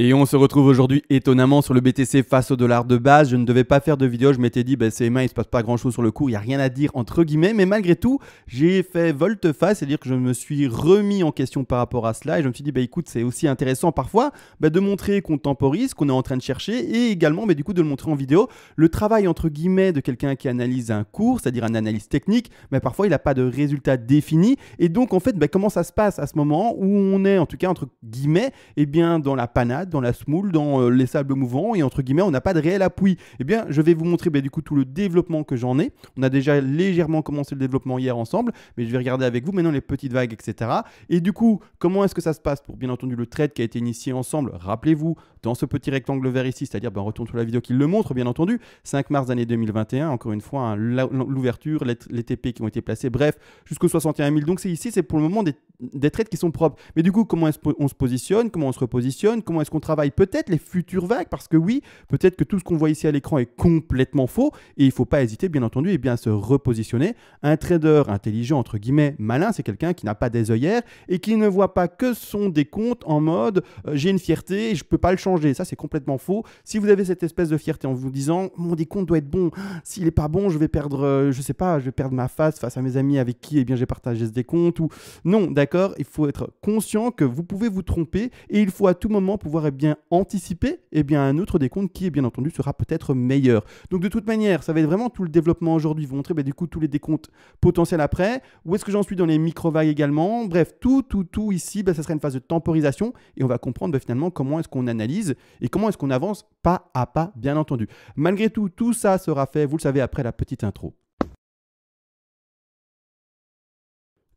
Et on se retrouve aujourd'hui étonnamment sur le BTC face au dollar de base. Je ne devais pas faire de vidéo, je m'étais dit CMA il se passe pas grand chose sur le cours, il n'y a rien à dire entre guillemets, mais malgré tout j'ai fait volte-face, c'est-à-dire que je me suis remis en question par rapport à cela et je me suis dit écoute c'est aussi intéressant parfois de montrer qu'on temporise, qu'on est en train de chercher et également du coup de le montrer en vidéo. Le travail entre guillemets de quelqu'un qui analyse un cours, c'est-à-dire un analyse technique, mais parfois il n'a pas de résultat défini et donc en fait comment ça se passe à ce moment où on est en tout cas entre guillemets dans la panade, dans la semoule, dans les sables mouvants et entre guillemets on n'a pas de réel appui. Je vais vous montrer du coup tout le développement que j'en ai. On a déjà légèrement commencé le développement hier ensemble, mais je vais regarder avec vous maintenant les petites vagues, etc. Et du coup, comment est-ce que ça se passe pour bien entendu le trade qui a été initié ensemble? Rappelez-vous, dans ce petit rectangle vert ici, c'est-à-dire on retourne sur la vidéo qui le montre bien entendu, 5 mars d'année 2021, encore une fois, l'ouverture, les TP qui ont été placés, bref, jusqu'au 61 000. Donc ici, c'est pour le moment des trades qui sont propres. Mais du coup, comment est-ce qu'on se positionne? Comment on se repositionne? Comment est-ce qu'on travaille peut-être les futures vagues? Parce que oui, peut-être que tout ce qu'on voit ici à l'écran est complètement faux et il ne faut pas hésiter, bien entendu, à se repositionner. Un trader intelligent, entre guillemets, malin, c'est quelqu'un qui n'a pas des œillères et qui ne voit pas que son décompte en mode j'ai une fierté et je ne peux pas le changer. Ça, c'est complètement faux. Si vous avez cette espèce de fierté en vous disant mon décompte doit être bon, s'il n'est pas bon, je vais perdre, je sais pas, je vais perdre ma face à mes amis avec qui j'ai partagé ce décompte ou non, d'accord, il faut être conscient que vous pouvez vous tromper et il faut à tout moment pouvoir anticiper un autre décompte qui bien entendu sera peut-être meilleur. Donc de toute manière, ça va être vraiment tout le développement aujourd'hui, vous montrer du coup tous les décomptes potentiels après, où est-ce que j'en suis dans les micro-vagues également, bref, tout ici, ça sera une phase de temporisation et on va comprendre finalement comment est-ce qu'on analyse et comment est-ce qu'on avance pas à pas, bien entendu. Malgré tout, tout ça sera fait, vous le savez, après la petite intro.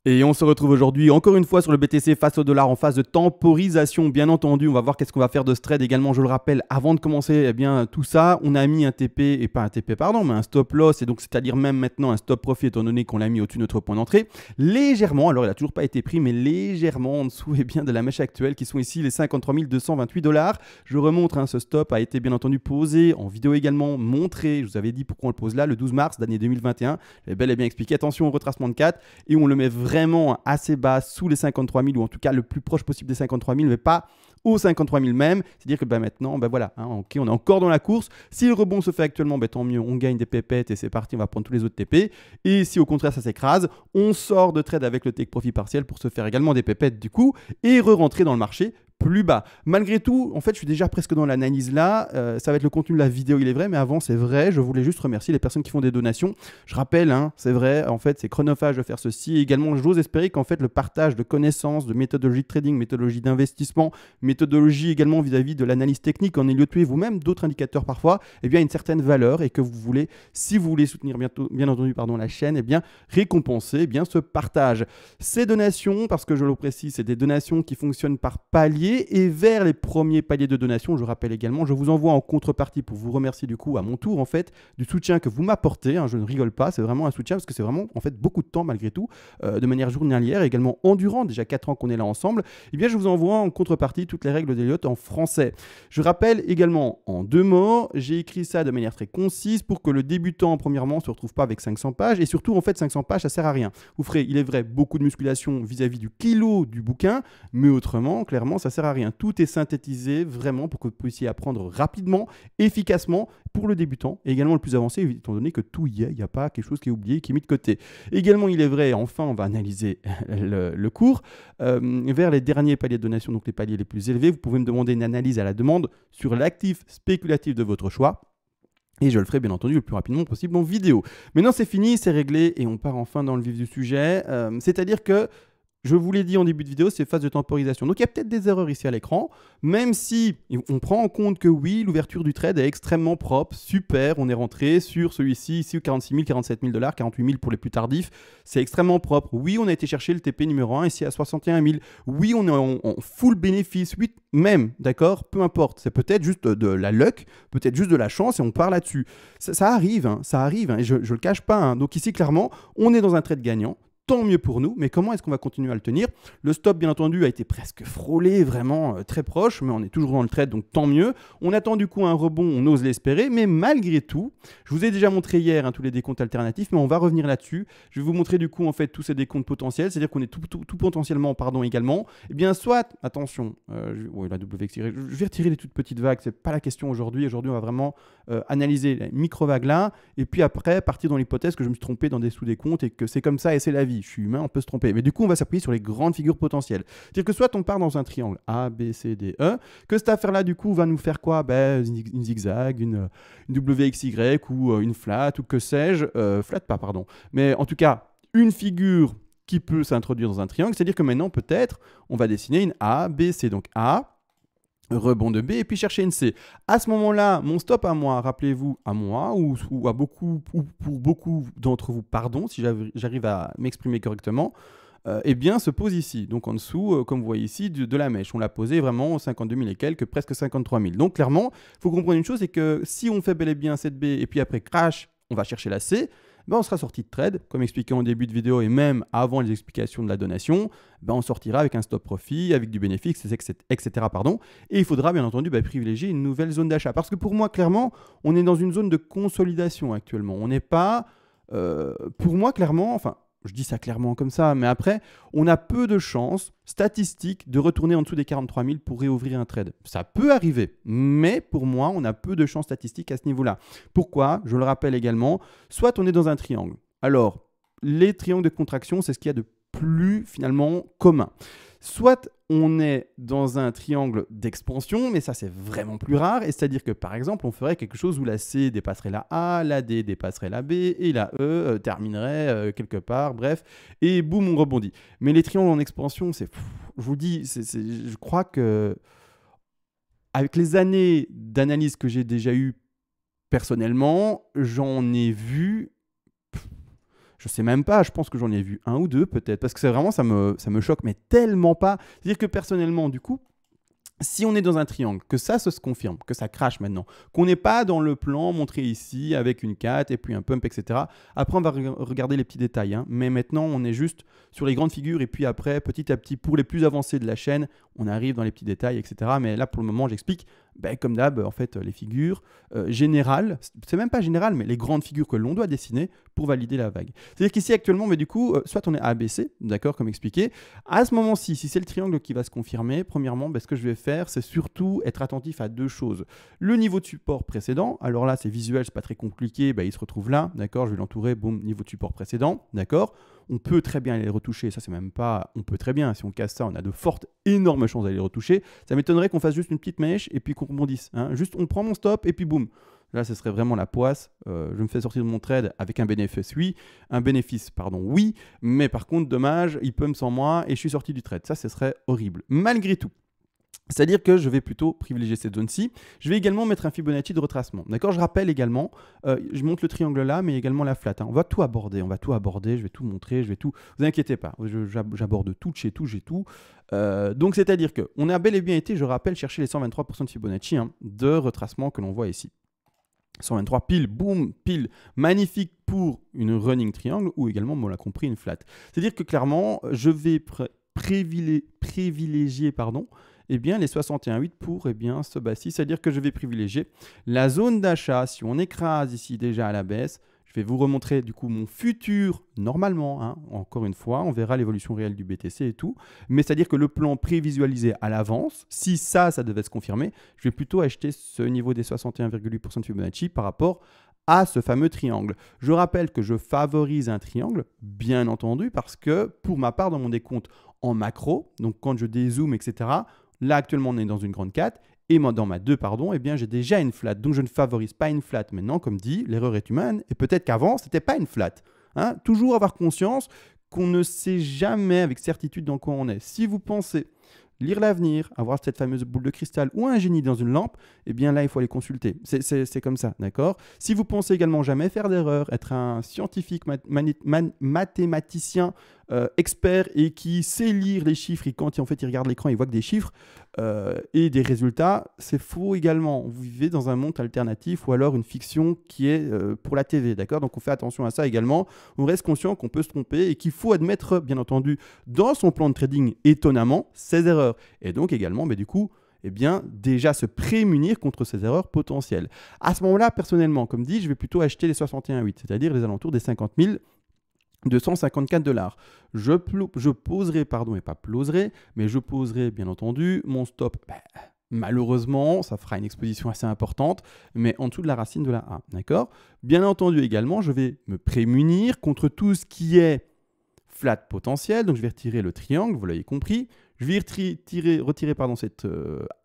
Et on se retrouve aujourd'hui encore une fois sur le BTC face au dollar en phase de temporisation. Bien entendu, on va voir qu'est-ce qu'on va faire de ce trade également. Je le rappelle, avant de commencer tout ça, on a mis un TP, et pas un TP pardon, mais un stop loss, et donc c'est-à-dire même maintenant un stop profit étant donné qu'on l'a mis au-dessus de notre point d'entrée. Légèrement, alors il n'a toujours pas été pris, mais légèrement en dessous de la mèche actuelle qui sont ici les 53 228 $. Je remontre, ce stop a été bien entendu posé en vidéo également, montré. Je vous avais dit pourquoi on le pose là, le 12 mars d'année 2021. J'avais bel et bien expliqué, attention au retracement de 4 et on le met vraiment assez bas sous les 53 000 ou en tout cas le plus proche possible des 53 000 mais pas aux 53 000 même, c'est-à-dire que maintenant voilà, ok, on est encore dans la course. Si le rebond se fait actuellement, tant mieux, on gagne des pépettes et c'est parti, on va prendre tous les autres TP. Et si au contraire ça s'écrase, on sort de trade avec le take profit partiel pour se faire également des pépettes du coup et re-rentrer dans le marché plus bas. Malgré tout, en fait, je suis déjà presque dans l'analyse là. Ça va être le contenu de la vidéo, il est vrai, mais avant, c'est vrai, je voulais juste remercier les personnes qui font des donations. Je rappelle, c'est vrai, en fait, c'est chronophage de faire ceci. Et également, j'ose espérer qu'en fait, le partage de connaissances, de méthodologie de trading, méthodologie d'investissement, méthodologie également vis-à-vis de l'analyse technique en ILOT vous-même, d'autres indicateurs parfois, a une certaine valeur et que vous voulez, si vous voulez soutenir bien entendu la chaîne, récompenser ce partage. Ces donations, parce que je le précise, c'est des donations qui fonctionnent par palier et vers les premiers paliers de donation, je rappelle également, je vous envoie en contrepartie pour vous remercier du coup à mon tour en fait du soutien que vous m'apportez, je ne rigole pas, c'est vraiment un soutien parce que c'est vraiment en fait beaucoup de temps malgré tout, de manière journalière, également endurant, déjà 4 ans qu'on est là ensemble, je vous envoie en contrepartie toutes les règles d'Elliott en français. Je rappelle également en 2 mots, j'ai écrit ça de manière très concise pour que le débutant premièrement ne se retrouve pas avec 500 pages et surtout en fait 500 pages ça sert à rien. Vous ferez, il est vrai, beaucoup de musculation vis-à-vis du kilo du bouquin, mais autrement, clairement, ça sert à rien. Tout est synthétisé vraiment pour que vous puissiez apprendre rapidement, efficacement pour le débutant et également le plus avancé, étant donné que tout y est, il n'y a pas quelque chose qui est oublié, qui est mis de côté. Également, il est vrai, enfin, on va analyser le cours. Vers les derniers paliers de donation, donc les paliers les plus élevés, vous pouvez me demander une analyse à la demande sur l'actif spéculatif de votre choix. Et je le ferai bien entendu le plus rapidement possible en vidéo. Maintenant, c'est fini, c'est réglé et on part enfin dans le vif du sujet. C'est-à-dire que je vous l'ai dit en début de vidéo, c'est phase de temporisation. Donc il y a peut-être des erreurs ici à l'écran, même si on prend en compte que oui, l'ouverture du trade est extrêmement propre, super, on est rentré sur celui-ci, ici 46 000, 47 000 $, 48 000 pour les plus tardifs, c'est extrêmement propre. Oui, on a été chercher le TP numéro 1 ici à 61 000. Oui, on est en full bénéfice, oui, même, d'accord, peu importe. C'est peut-être juste de la luck, peut-être juste de la chance et on part là-dessus. Ça arrive, et je ne le cache pas. Donc ici, clairement, on est dans un trade gagnant. tant mieux pour nous, mais comment est-ce qu'on va continuer à le tenir? Le stop, bien entendu, a été presque frôlé, vraiment très proche, mais on est toujours dans le trade, donc tant mieux. On attend du coup un rebond, on ose l'espérer, mais malgré tout, je vous ai déjà montré hier tous les décomptes alternatifs, mais on va revenir là-dessus. Je vais vous montrer du coup en fait tous ces décomptes potentiels, c'est-à-dire qu'on est tout potentiellement, également. Eh bien, soit, attention, la WXY, je vais retirer les toutes petites vagues, c'est pas la question aujourd'hui. Aujourd'hui, on va vraiment analyser les micro-vagues là, et puis après, partir dans l'hypothèse que je me suis trompé dans des sous-décomptes et que c'est comme ça et c'est la vie. Je suis humain, on peut se tromper. Mais du coup, on va s'appuyer sur les grandes figures potentielles. C'est-à-dire que soit on part dans un triangle A, B, C, D, E, que cette affaire-là, du coup, va nous faire quoi? Une zigzag, une WXY ou une flat ou que sais-je. Flat pas, pardon. Mais en tout cas, une figure qui peut s'introduire dans un triangle. C'est-à-dire que maintenant, peut-être, on va dessiner une A, B, C. Donc A, rebond de B et puis chercher une C. À ce moment-là, mon stop à moi, rappelez-vous, à moi ou à beaucoup, ou pour beaucoup d'entre vous, pardon, si j'arrive à m'exprimer correctement, eh bien, se pose ici. Donc en dessous, comme vous voyez ici, de la mèche. On l'a posé vraiment 52 000 et quelques, presque 53 000. Donc clairement, il faut comprendre une chose, c'est que si on fait bel et bien cette B et puis après crash, on va chercher la C, on sera sorti de trade, comme expliqué en début de vidéo et même avant les explications de la donation, on sortira avec un stop profit, avec du bénéfice, etc. Pardon. Et il faudra bien entendu privilégier une nouvelle zone d'achat. Parce que pour moi, clairement, on est dans une zone de consolidation actuellement. On n'est pas, pour moi, clairement, enfin, je dis ça clairement comme ça, mais après, on a peu de chances statistiques de retourner en dessous des 43 000 pour réouvrir un trade. Ça peut arriver, mais pour moi, on a peu de chances statistiques à ce niveau-là. Pourquoi? Je le rappelle également, soit on est dans un triangle. Alors, les triangles de contraction, c'est ce qu'il y a de plus finalement commun. Soit on est dans un triangle d'expansion, mais ça c'est vraiment plus rare, et c'est-à-dire que par exemple on ferait quelque chose où la C dépasserait la A, la D dépasserait la B, et la E terminerait quelque part, bref, et boum, on rebondit. Mais les triangles en expansion, je vous dis, je crois que avec les années d'analyse que j'ai déjà eues personnellement, j'en ai vu... Je sais même pas, je pense que j'en ai vu un ou deux peut-être, parce que c'est vraiment, ça me choque, mais tellement pas. C'est-à-dire que personnellement, du coup, si on est dans un triangle, que ça se confirme, que ça crache maintenant, qu'on n'est pas dans le plan montré ici avec une 4 et puis un pump, etc. Après, on va regarder les petits détails, mais maintenant, on est juste sur les grandes figures et puis après, petit à petit, pour les plus avancés de la chaîne, on arrive dans les petits détails, etc. Mais là, pour le moment, j'explique, comme d'hab, en fait, les figures générales, c'est même pas général, mais les grandes figures que l'on doit dessiner pour valider la vague. C'est-à-dire qu'ici, actuellement, du coup, soit on est ABC, d'accord, comme expliqué. À ce moment-ci, si c'est le triangle qui va se confirmer, premièrement, ce que je vais faire, c'est surtout être attentif à deux choses. Le niveau de support précédent, alors là, c'est visuel, c'est pas très compliqué, il se retrouve là, d'accord, je vais l'entourer, boum, niveau de support précédent, d'accord. On peut très bien aller les retoucher, ça c'est même pas, on peut très bien, si on casse ça, on a de fortes, énormes chances d'aller les retoucher. Ça m'étonnerait qu'on fasse juste une petite mèche et puis qu'on rebondisse. Juste, on prend mon stop et puis boum. Là, ce serait vraiment la poisse. Je me fais sortir de mon trade avec un bénéfice, oui. Oui. Mais par contre, dommage, il pump sans moi et je suis sorti du trade. Ça, ce serait horrible. Malgré tout. C'est-à-dire que je vais plutôt privilégier cette zone-ci. Je vais également mettre un Fibonacci de retracement. D'accord? Je rappelle également, je monte le triangle là, mais également la flat. On va tout aborder, je vais tout montrer, Vous inquiétez pas, j'aborde tout, j'ai tout. Donc c'est-à-dire qu'on a bel et bien été, je rappelle, chercher les 123% de Fibonacci de retracement que l'on voit ici. 123 pile, boum, pile, magnifique pour une running triangle ou également, on l'a compris, une flat. C'est-à-dire que clairement, je vais privilégier, les 61,8 pour ce bas-ci. C'est-à-dire que je vais privilégier la zone d'achat. Si on écrase ici déjà à la baisse, je vais vous remontrer du coup mon futur, normalement, encore une fois, on verra l'évolution réelle du BTC et tout. Mais c'est-à-dire que le plan prévisualisé à l'avance, si ça devait se confirmer, je vais plutôt acheter ce niveau des 61,8% de Fibonacci par rapport à ce fameux triangle. Je rappelle que je favorise un triangle, bien entendu, parce que pour ma part, dans mon décompte en macro, donc quand je dézoome, etc., là, actuellement, on est dans une grande 4 et dans ma 2, j'ai déjà une flat. Donc, je ne favorise pas une flat. Maintenant, comme dit, l'erreur est humaine et peut-être qu'avant, ce n'était pas une flat. Toujours avoir conscience qu'on ne sait jamais avec certitude dans quoi on est. Si vous pensez lire l'avenir, avoir cette fameuse boule de cristal ou un génie dans une lampe, là, il faut aller consulter. C'est comme ça, d'accord? Si vous pensez également jamais faire d'erreur, être un scientifique, mathématicien expert et qui sait lire les chiffres et quand en fait il regarde l'écran, il voit que des chiffres et des résultats, c'est faux également. Vous vivez dans un monde alternatif ou alors une fiction qui est pour la TV, d'accord? Donc on fait attention à ça également. On reste conscient qu'on peut se tromper et qu'il faut admettre, bien entendu, dans son plan de trading, étonnamment, ses erreurs. Et donc également, du coup, eh bien, déjà se prémunir contre ces erreurs potentielles. À ce moment-là, personnellement, comme dit, je vais plutôt acheter les 61,8, c'est-à-dire les alentours des 50 254 $. Je poserai, pardon, et pas ploserai, mais je poserai, bien entendu, mon stop. Malheureusement, ça fera une exposition assez importante, mais en dessous de la racine de la A, d'accord? Bien entendu, également, je vais me prémunir contre tout ce qui est flat potentiel, donc je vais retirer le triangle, vous l'avez compris. Je vais retirer cette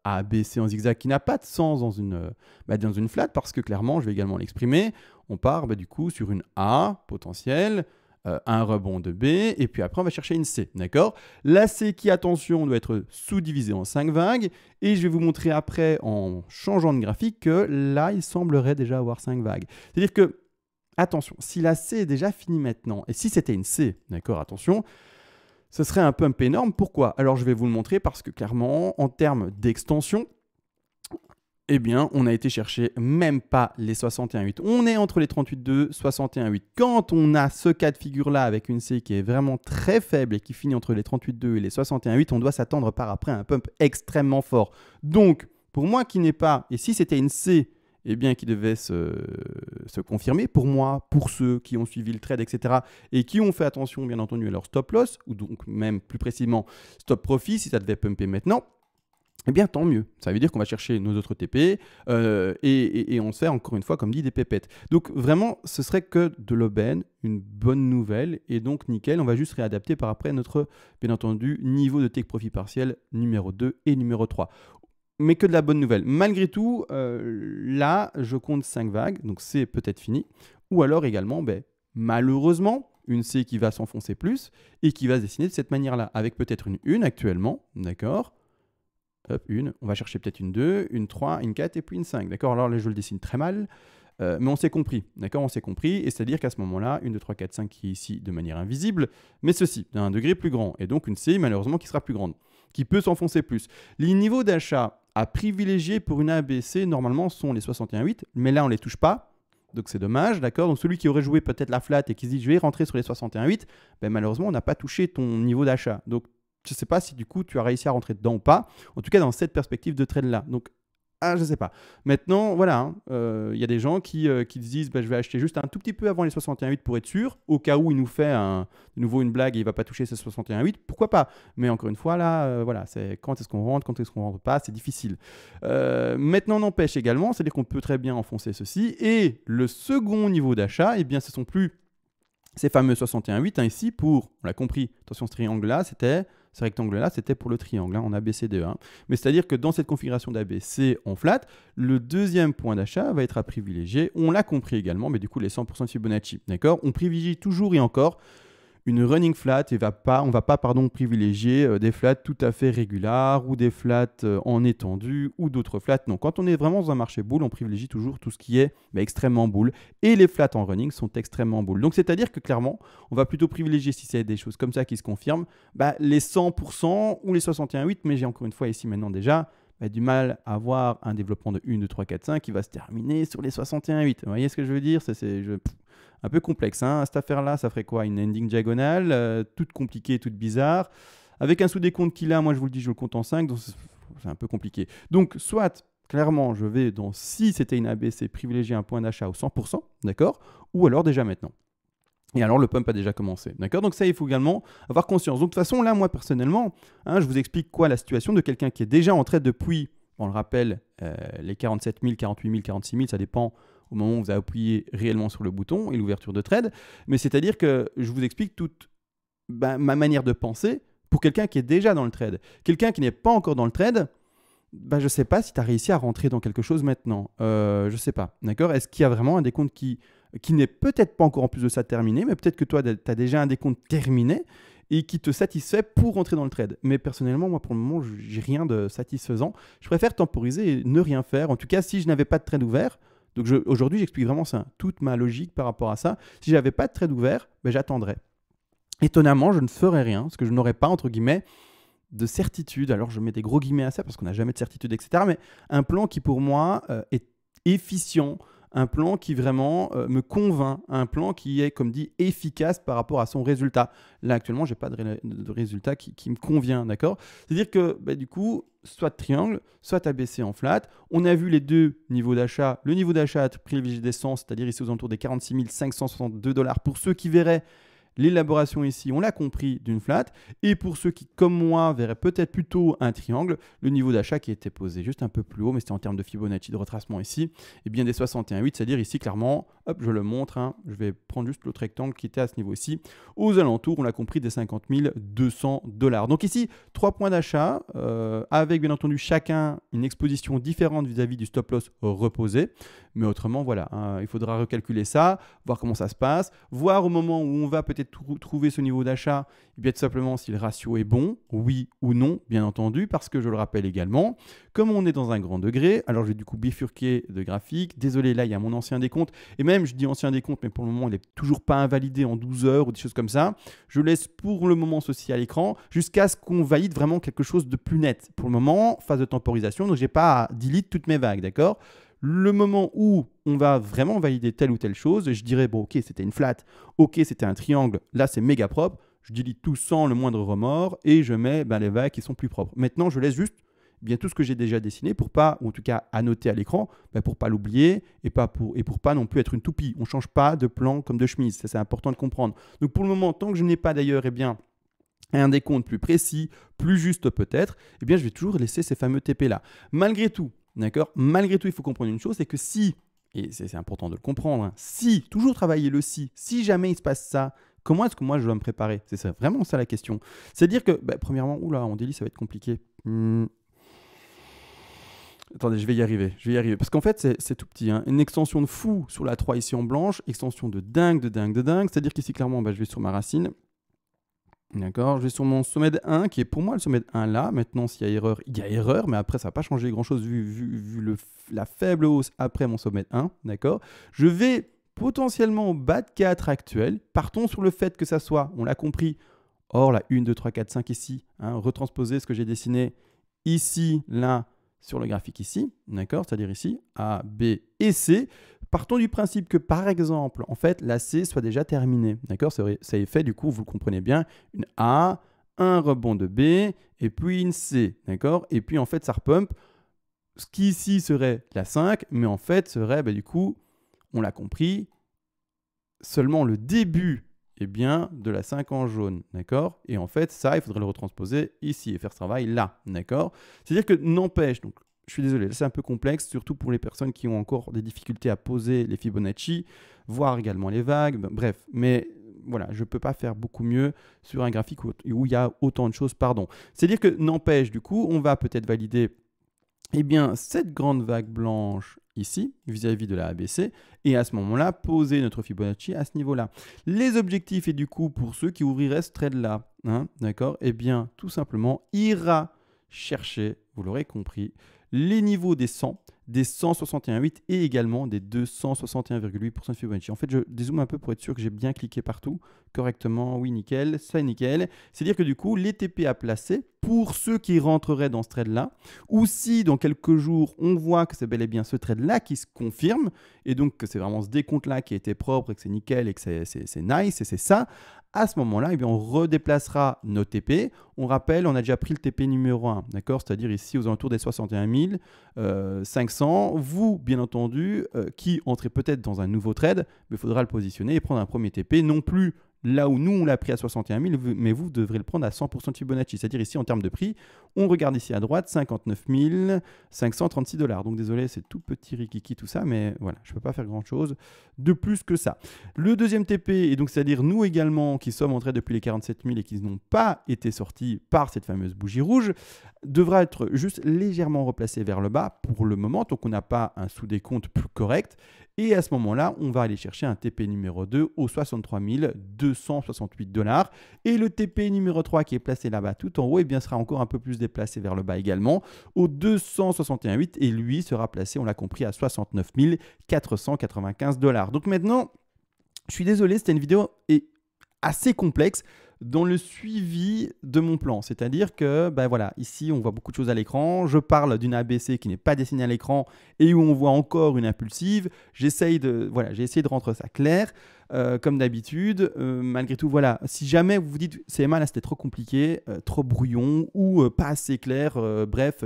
ABC en zigzag qui n'a pas de sens dans une flat parce que clairement, je vais également l'exprimer. On part du coup sur une A potentielle, un rebond de B, et puis après, on va chercher une C, d'accord? La C qui, attention, doit être sous-divisée en 5 vagues, et je vais vous montrer après, en changeant de graphique, que là, il semblerait déjà avoir 5 vagues. C'est-à-dire que, attention, si la C est déjà finie maintenant, et si c'était une C, d'accord, attention, ce serait un pump énorme. Pourquoi? Alors, je vais vous le montrer parce que clairement, en termes d'extension, eh bien, on a été chercher même pas les 61,8. On est entre les 38,2 et 61,8. Quand on a ce cas de figure-là avec une C qui est vraiment très faible et qui finit entre les 38,2 et les 61,8, on doit s'attendre par après à un pump extrêmement fort. Donc, pour moi qui n'ai pas, et si c'était une C, eh bien, qui devait se confirmer, pour moi, pour ceux qui ont suivi le trade, etc., et qui ont fait attention, bien entendu, à leur stop loss, ou donc même plus précisément stop profit, si ça devait pumper maintenant, eh bien, tant mieux. Ça veut dire qu'on va chercher nos autres TP et on se fait, encore une fois, comme dit, des pépettes. Donc, vraiment, ce serait que de l'aubaine, une bonne nouvelle. Et donc, nickel, on va juste réadapter par après notre, bien entendu, niveau de take profit partiel numéro 2 et numéro 3. Mais que de la bonne nouvelle. Malgré tout, là, je compte 5 vagues, donc c'est peut-être fini. Ou alors également, malheureusement, une C qui va s'enfoncer plus et qui va se dessiner de cette manière-là, avec peut-être une 1 actuellement, d'accord? Hop, une. On va chercher peut-être une 2, une 3, une 4 et puis une 5. D'accord? Alors là, je le dessine très mal, mais on s'est compris. D'accord? On s'est compris. Et c'est-à-dire qu'à ce moment-là, 1, 2, 3, 4, 5 qui est ici de manière invisible, mais ceci, d'un degré plus grand. Et donc une C, malheureusement, qui sera plus grande, qui peut s'enfoncer plus. Les niveaux d'achat à privilégier pour une ABC, normalement, sont les 61,8, mais là, on ne les touche pas. Donc c'est dommage, d'accord? Donc celui qui aurait joué peut-être la flat et qui se dit, je vais rentrer sur les 61,8, malheureusement, on n'a pas touché ton niveau d'achat. Donc, je ne sais pas si du coup tu as réussi à rentrer dedans ou pas. En tout cas, dans cette perspective de trade-là. Donc, je ne sais pas. Maintenant, voilà, y a des gens qui se disent je vais acheter juste un tout petit peu avant les 61,8 pour être sûr, au cas où il nous fait de nouveau une blague et il ne va pas toucher ces 61,8. Pourquoi pas? Mais encore une fois, là, voilà, c'est quand est-ce qu'on rentre, quand est-ce qu'on ne rentre pas, c'est difficile. Maintenant, n'empêche également, c'est-à-dire qu'on peut très bien enfoncer ceci. Et le second niveau d'achat, eh bien, ce ne sont plus ces fameux 61,8 ici pour, on l'a compris, attention, ce rectangle-là, c'était pour le triangle en ABCDE. Mais c'est-à-dire que dans cette configuration d'ABC en flat, le deuxième point d'achat va être à privilégier. On l'a compris également, mais du coup, les 100% de Fibonacci. D'accord? On privilégie toujours et encore une running flat et on ne va pas privilégier des flats tout à fait régulaires ou des flats en étendue ou d'autres flats. Non, quand on est vraiment dans un marché bull, on privilégie toujours tout ce qui est extrêmement bull et les flats en running sont extrêmement bull. Donc c'est-à-dire que clairement, on va plutôt privilégier, si c'est des choses comme ça qui se confirment, les 100% ou les 61,8, mais j'ai encore une fois ici maintenant déjà du mal à avoir un développement de 1, 2, 3, 4, 5 qui va se terminer sur les 61,8. Vous voyez ce que je veux dire? Un peu complexe, hein. Cette affaire-là, ça ferait quoi? Une ending diagonale, toute compliquée, toute bizarre. Avec un sous-décompte qu'il a, moi je vous le dis, je le compte en 5, donc c'est un peu compliqué. Donc, soit, clairement, je vais si c'était une ABC, privilégier un point d'achat au 100%, d'accord? Ou alors déjà maintenant. Et alors, le pump a déjà commencé, d'accord? Donc ça, il faut également avoir conscience. Donc de toute façon, là, moi, personnellement, je vous explique la situation de quelqu'un qui est déjà en trade depuis, on le rappelle, les 47 000, 48 000, 46 000, ça dépend au moment où vous avez appuyé réellement sur le bouton et l'ouverture de trade. Mais c'est-à-dire que je vous explique toute ma manière de penser pour quelqu'un qui est déjà dans le trade. Quelqu'un qui n'est pas encore dans le trade, je ne sais pas si tu as réussi à rentrer dans quelque chose maintenant. Je ne sais pas, d'accord? Est-ce qu'il y a vraiment un décompte qui n'est peut-être pas encore en plus de ça terminé, mais peut-être que toi, tu as déjà un décompte terminé et qui te satisfait pour rentrer dans le trade. Mais personnellement, moi, pour le moment, je n'ai rien de satisfaisant. Je préfère temporiser et ne rien faire. En tout cas, si je n'avais pas de trade ouvert, donc aujourd'hui, j'explique vraiment ça, toute ma logique par rapport à ça. Si je n'avais pas de trade ouvert, j'attendrais. étonnamment, je ne ferai rien, parce que je n'aurai pas, entre guillemets, de certitude. Alors, je mets des gros guillemets à ça, parce qu'on n'a jamais de certitude, etc. Mais un plan qui, pour moi, est efficient, un plan qui vraiment me convainc, un plan qui est, comme dit, efficace par rapport à son résultat. Là, actuellement, je n'ai pas de résultat qui me convient, d'accord? C'est-à-dire que, du coup, soit triangle, soit abaissé en flat. On a vu les deux niveaux d'achat. Le niveau d'achat à privilégié d'essence, c'est-à-dire ici aux alentours des 46 562 $ pour ceux qui verraient l'élaboration ici, on l'a compris, d'une flat. Et pour ceux qui, comme moi, verraient peut-être plutôt un triangle, le niveau d'achat qui était posé juste un peu plus haut, mais c'était en termes de Fibonacci de retracement ici, et bien des 61,8, c'est-à-dire ici, clairement, hop, je le montre, hein, je vais prendre juste l'autre rectangle qui était à ce niveau ici, aux alentours, on l'a compris, des 50 200 $. Donc ici, 3 points d'achat, avec bien entendu chacun une exposition différente vis-à-vis du stop loss reposé. Mais autrement, voilà, hein, il faudra recalculer ça, voir comment ça se passe, voir au moment où on va peut-être trouver ce niveau d'achat, bien tout simplement si le ratio est bon, oui ou non, bien entendu, parce que je le rappelle également, comme on est dans un grand degré, alors je vais du coup bifurquer de graphique. Désolé, là, il y a mon ancien décompte, et même, je dis ancien décompte, mais pour le moment, il n'est toujours pas invalidé en 12 heures ou des choses comme ça. Je laisse pour le moment ceci à l'écran, jusqu'à ce qu'on valide vraiment quelque chose de plus net. Pour le moment, phase de temporisation, donc je n'ai pas à delete toutes mes vagues, d'accord? Le moment où on va vraiment valider telle ou telle chose, je dirais, bon, ok, c'était une flat, ok, c'était un triangle, là, c'est méga propre, je delete tout sans le moindre remords et je mets les vagues qui sont plus propres. Maintenant, je laisse juste bien tout ce que j'ai déjà dessiné pour pas, ou en tout cas annoter à l'écran, pour pas l'oublier et pour pas non plus être une toupie. On ne change pas de plan comme de chemise, ça c'est important de comprendre. Donc pour le moment, tant que je n'ai pas d'ailleurs, un décompte plus précis, plus juste peut-être, je vais toujours laisser ces fameux TP là. Malgré tout, d'accord? Malgré tout, il faut comprendre une chose, c'est que si, et c'est important de le comprendre, hein, si, toujours travailler le si jamais il se passe ça, comment est-ce que moi je dois me préparer? C'est ça, vraiment ça la question. C'est-à-dire que, premièrement, oula, on délit, ça va être compliqué. Attendez, je vais y arriver. Parce qu'en fait, c'est tout petit. Hein. Une extension de fou sur la 3 ici en blanche, extension de dingue. C'est-à-dire qu'ici, clairement, je vais sur ma racine. D'accord, je vais sur mon sommet de 1 qui est pour moi le sommet de 1 là. Maintenant, s'il y a erreur, il y a erreur, mais après, ça n'a pas changé grand-chose vu la faible hausse après mon sommet de 1. D'accord, je vais potentiellement au bas de 4 actuel. Partons sur le fait que ça soit, on l'a compris, or la 1, 2, 3, 4, 5 ici, hein, retransposer ce que j'ai dessiné ici, là, sur le graphique ici. D'accord, c'est-à-dire ici, A, B et C. Partons du principe que, par exemple, en fait, la C soit déjà terminée. D'accord, ça est fait, du coup, vous le comprenez bien, une A, un rebond de B, et puis une C. D'accord, et puis, en fait, ça repump. Ce qui ici serait la 5, mais en fait, serait, du coup, on l'a compris, seulement le début de la 5 en jaune. D'accord, et en fait, ça, il faudrait le retransposer ici et faire ce travail là. D'accord, c'est-à-dire que n'empêche, donc, je suis désolé, c'est un peu complexe, surtout pour les personnes qui ont encore des difficultés à poser les Fibonacci, voir également les vagues, bref. Mais voilà, je ne peux pas faire beaucoup mieux sur un graphique où il y a autant de choses, pardon. C'est-à-dire que n'empêche, du coup, on va peut-être valider cette grande vague blanche ici, vis-à-vis de la ABC, et à ce moment-là, poser notre Fibonacci à ce niveau-là. Les objectifs, et du coup, pour ceux qui ouvriraient ce trade-là, hein, d'accord, tout simplement, ira chercher, vous l'aurez compris, les niveaux des 100, des 161,8 et également des 261,8% de Fibonacci. En fait, je dézoome un peu pour être sûr que j'ai bien cliqué partout correctement. Oui, nickel, ça est nickel. C'est-à-dire que du coup, les TP à placer pour ceux qui rentreraient dans ce trade-là, ou si dans quelques jours, on voit que c'est bel et bien ce trade-là qui se confirme, et donc que c'est vraiment ce décompte-là qui a été propre et que c'est nickel et que c'est nice et c'est ça, à ce moment-là, on redéplacera nos TP. On rappelle, on a déjà pris le TP numéro 1, d'accord? C'est-à-dire ici aux alentours des 61 500. Vous, bien entendu, qui entrez peut-être dans un nouveau trade, il faudra le positionner et prendre un premier TP, non plus là où nous, on l'a pris à 61 000, mais vous devrez le prendre à 100% de Fibonacci. C'est-à-dire ici, en termes de prix, on regarde ici à droite, 59 536 $. Donc désolé, c'est tout petit rikiki tout ça, mais voilà, je ne peux pas faire grand-chose de plus que ça. Le deuxième TP, et donc c'est-à-dire nous également, qui sommes entrés depuis les 47 000 et qui n'ont pas été sortis par cette fameuse bougie rouge, devra être juste légèrement replacé vers le bas pour le moment, tant qu'on n'a pas un sous-décompte plus correct. Et à ce moment-là, on va aller chercher un TP numéro 2 aux 63 268 $. Et le TP numéro 3 qui est placé là-bas tout en haut, sera encore un peu plus déplacé vers le bas également, aux 261,8 et lui sera placé, on l'a compris, à 69 495 $. Donc maintenant, je suis désolé, c'était une vidéo assez complexe. dans le suivi de mon plan. C'est-à-dire que, ben voilà, ici, on voit beaucoup de choses à l'écran. Je parle d'une ABC qui n'est pas dessinée à l'écran et où on voit encore une impulsive. J'ai essayé de rendre ça clair, comme d'habitude. Malgré tout, voilà, si jamais vous vous dites, CMA, là, c'était trop compliqué, trop brouillon ou pas assez clair, bref,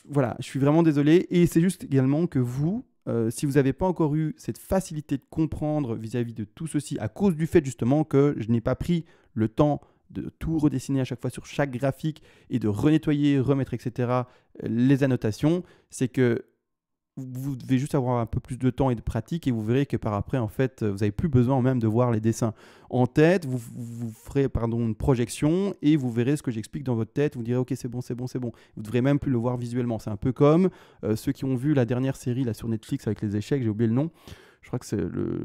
voilà, je suis vraiment désolé. Et c'est juste également que vous, si vous n'avez pas encore eu cette facilité de comprendre vis-à-vis de tout ceci, à cause du fait justement que je n'ai pas pris le temps de tout redessiner à chaque fois sur chaque graphique et de renettoyer, remettre, etc., les annotations, c'est que vous devez juste avoir un peu plus de temps et de pratique et vous verrez que par après, en fait, vous n'avez plus besoin même de voir les dessins en tête. Vous ferez une projection et vous verrez ce que j'explique dans votre tête. Vous direz, OK, c'est bon, c'est bon, c'est bon. Vous ne devrez même plus le voir visuellement. C'est un peu comme ceux qui ont vu la dernière série là, sur Netflix avec les échecs, j'ai oublié le nom. Je crois que c'est le...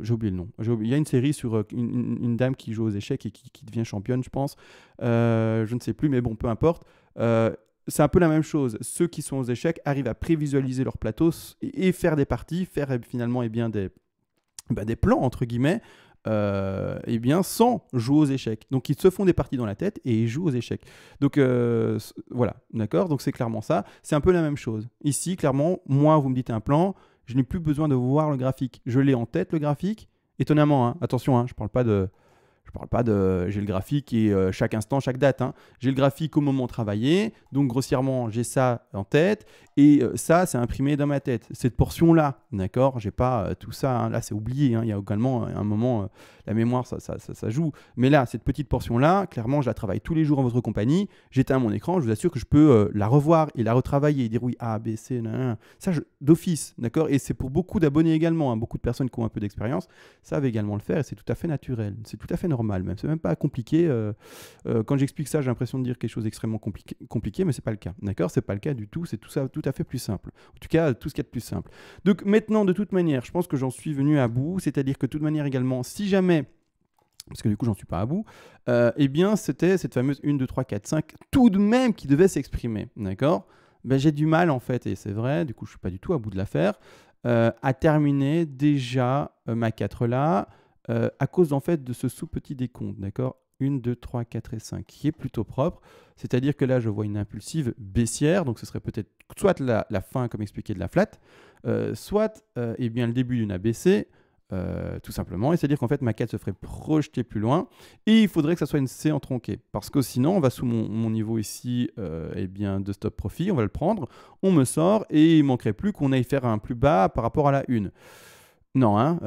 J'ai oublié le nom. Il y a une série sur une dame qui joue aux échecs et qui devient championne, je pense. Je ne sais plus, mais bon, peu importe. C'est un peu la même chose. Ceux qui sont aux échecs arrivent à prévisualiser leur plateau et faire des parties, faire finalement des plans, entre guillemets, sans jouer aux échecs. Donc, ils se font des parties dans la tête et ils jouent aux échecs. Donc, voilà, d'accord. Donc, c'est clairement ça. C'est un peu la même chose. Ici, clairement, moi, vous me dites un plan, je n'ai plus besoin de voir le graphique. Je l'ai en tête, le graphique. Étonnamment, hein. Attention, hein, je ne parle pas de... j'ai le graphique et chaque instant, chaque date. Hein. J'ai le graphique au moment travaillé, donc grossièrement, j'ai ça en tête et ça, c'est imprimé dans ma tête. Cette portion-là, d'accord, j'ai pas tout ça. Hein. Là, c'est oublié. Hein. Il y a également un moment, la mémoire, ça joue. Mais là, cette petite portion-là, clairement, je la travaille tous les jours en votre compagnie. J'éteins mon écran, je vous assure que je peux la revoir et la retravailler et dire oui, A, B, C, ça d'office, d'accord. Et c'est pour beaucoup d'abonnés également, hein. Beaucoup de personnes qui ont un peu d'expérience savent également le faire et c'est tout à fait naturel, c'est tout à fait normal même, c'est même pas compliqué. Quand j'explique ça, j'ai l'impression de dire quelque chose d'extrêmement compliqué, mais c'est pas le cas, d'accord. C'est pas le cas du tout, c'est tout à fait plus simple. En tout cas, tout ce qu'il y a de plus simple. Donc maintenant, de toute manière, je pense que j'en suis venu à bout, c'est-à-dire que de toute manière également, si jamais, parce que du coup, j'en suis pas à bout, eh bien, c'était cette fameuse 1, 2, 3, 4, 5, tout de même qui devait s'exprimer, d'accord. Ben, j'ai du mal, en fait, et c'est vrai, du coup, je suis pas du tout à bout de l'affaire, à terminer déjà ma 4 là, à cause, en fait, de ce sous-petit décompte, d'accord. 1, 2, 3, 4 et 5, qui est plutôt propre. C'est-à-dire que là, je vois une impulsive baissière, donc ce serait peut-être soit la fin, comme expliqué, de la flat, soit eh bien, le début d'une ABC, tout simplement. Et c'est-à-dire qu'en fait, ma 4 se ferait projeter plus loin, et il faudrait que ça soit une C en tronqué, parce que sinon, on va sous mon niveau ici eh bien, de stop profit, on va le prendre, on me sort, et il ne manquerait plus qu'on aille faire un plus bas par rapport à la 1. Non, hein,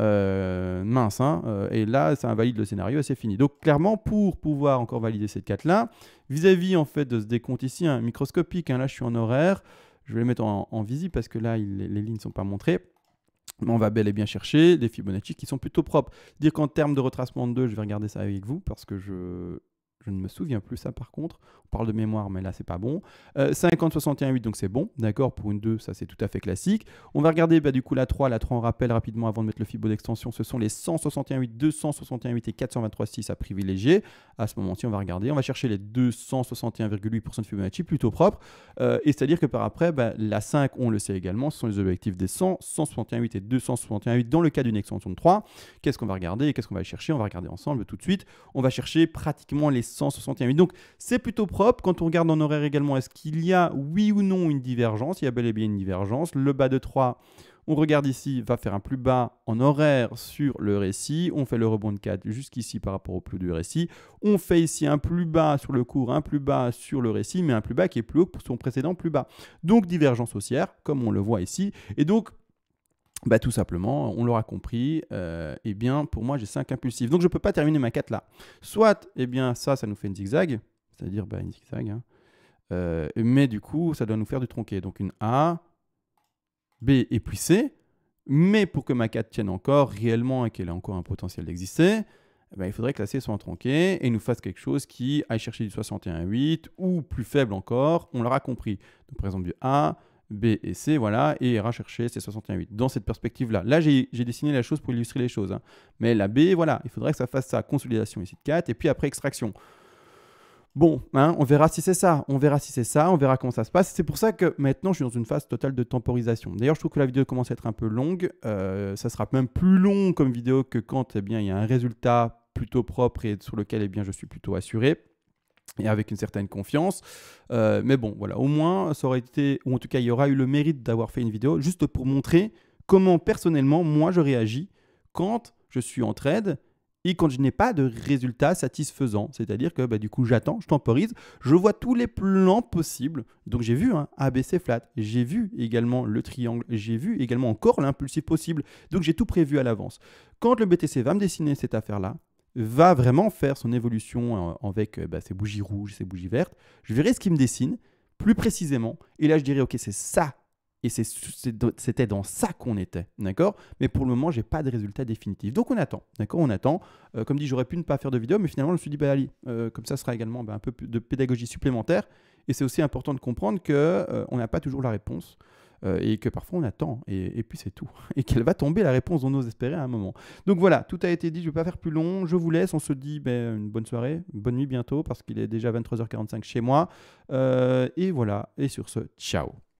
mince, hein, et là, ça invalide le scénario et c'est fini. Donc, clairement, pour pouvoir encore valider cette 4-là, vis-à-vis, en fait, de ce décompte ici, hein, microscopique, hein, là, je suis en horaire, je vais le mettre en visible parce que là, les lignes ne sont pas montrées. Mais on va bel et bien chercher des Fibonacci qui sont plutôt propres. Dire qu'en termes de retracement de 2, je vais regarder ça avec vous parce que je ne me souviens plus ça par contre. On parle de mémoire, mais là, c'est pas bon. 50, 61, 8, donc c'est bon. D'accord, pour une 2, ça c'est tout à fait classique. On va regarder du coup la 3. La 3, on rappelle rapidement avant de mettre le Fibo d'extension, ce sont les 161, 8, 261, 8 et 423, 6 à privilégier. À ce moment-ci, on va regarder. On va chercher les 261,8% de Fibonacci, plutôt propre. Et c'est-à-dire que par après, la 5, on le sait également, ce sont les objectifs des 100, 161,8 et 261,8 dans le cas d'une extension de 3. Qu'est-ce qu'on va regarder et qu'est-ce qu'on va aller chercher? On va regarder ensemble tout de suite. On va chercher pratiquement les 161,8. Donc, c'est plutôt propre. Quand on regarde en horaire également, est-ce qu'il y a, oui ou non, une divergence? Il y a bel et bien une divergence. Le bas de 3, on regarde ici, va faire un plus bas en horaire sur le récit. On fait le rebond de 4 jusqu'ici par rapport au plus du récit. On fait ici un plus bas sur le cours, un plus bas sur le récit, mais un plus bas qui est plus haut que son précédent plus bas. Donc, divergence haussière, comme on le voit ici. Et donc, tout simplement, on l'aura compris, eh bien, pour moi, j'ai 5 impulsifs. Donc, je ne peux pas terminer ma 4 là. Soit, eh bien, ça nous fait une zigzag, c'est-à-dire une zigzag, hein. Mais du coup, ça doit nous faire du tronqué. Donc, une A, B et puis C. Mais pour que ma 4 tienne encore réellement et qu'elle ait encore un potentiel d'exister, il faudrait que la C soit en tronqué et nous fasse quelque chose qui aille chercher du 61,8 ou plus faible encore. On l'aura compris. Donc, par exemple, du A, B et C, voilà, et ira chercher ces 61,8. Dans cette perspective-là, j'ai dessiné la chose pour illustrer les choses. Hein. Mais la B, voilà, il faudrait que ça fasse ça. Consolidation ici de 4 et puis après extraction. Bon, hein, on verra si c'est ça, on verra comment ça se passe. C'est pour ça que maintenant, je suis dans une phase totale de temporisation. D'ailleurs, je trouve que la vidéo commence à être un peu longue. Ça sera même plus long comme vidéo que quand il y a un résultat plutôt propre et sur lequel eh bien, je suis plutôt assuré et avec une certaine confiance. Mais bon, voilà, au moins, ça aurait été, ou en tout cas, il y aura eu le mérite d'avoir fait une vidéo juste pour montrer comment personnellement, moi, je réagis quand je suis en trade et quand je n'ai pas de résultats satisfaisants. C'est-à-dire que du coup, j'attends, je temporise, je vois tous les plans possibles. Donc, j'ai vu ABC flat, j'ai vu également le triangle, j'ai vu également encore l'impulsif possible. Donc, j'ai tout prévu à l'avance. Quand le BTC va me dessiner cette affaire-là, va vraiment faire son évolution avec ses bougies rouges, ses bougies vertes, je verrai ce qu'il me dessine plus précisément. Et là, je dirais, OK, c'est ça. Et c'était dans ça qu'on était, d'accord? Mais pour le moment, je n'ai pas de résultat définitif. Donc, on attend, d'accord? On attend. Comme dit, j'aurais pu ne pas faire de vidéo, mais finalement, je me suis dit, allez, comme ça sera également un peu de pédagogie supplémentaire. Et c'est aussi important de comprendre qu'on n'a pas toujours la réponse. Et que parfois on attend, et puis c'est tout. Et qu'elle va tomber la réponse dont on ose espérer à un moment. Donc voilà, tout a été dit, je ne vais pas faire plus long, je vous laisse, on se dit une bonne soirée, une bonne nuit bientôt, parce qu'il est déjà 23h45 chez moi. Et voilà, et sur ce, ciao.